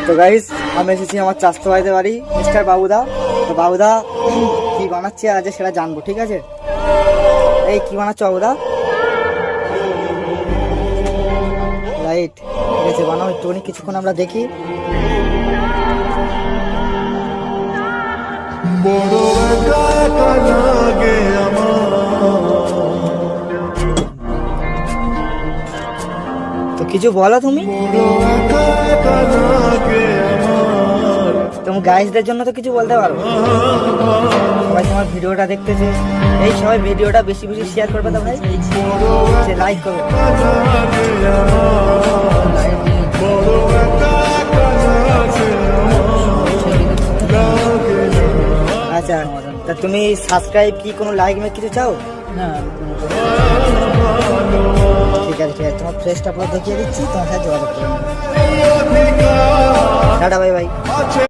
তো গাইস আমি এসেছি আমার চাচাতো ভাইদের বাড়ি মিস্টার বাবুদা। তো বাবুদা কি বানাচ্ছে আজ সেটা জানবো, ঠিক আছে? এই কি বানাচ্ছ বাবুদা? লাইট ঠিক আছে, বানাও একটুখানি, কিছুক্ষণ আমরা দেখি। তো কিছু বলো তুমি, তোমার গাইসদের জন্য তো কিছু বলতে পারো। সবাই তোমার ভিডিওটা দেখতেছে, এই সবাই ভিডিওটা বেশি বেশি শেয়ার করবে তো ভাই, লাইক করো। আচ্ছা, তা তুমি সাবস্ক্রাইব কি কোনো লাইক মে কিছু চাও? না, ঠিক আছে ঠিক আছে, তোমার ফ্রেশটা পুরো দেখিয়ে দিচ্ছি, তোমার সাথে যোগাযোগ করো। Tata, bye bye.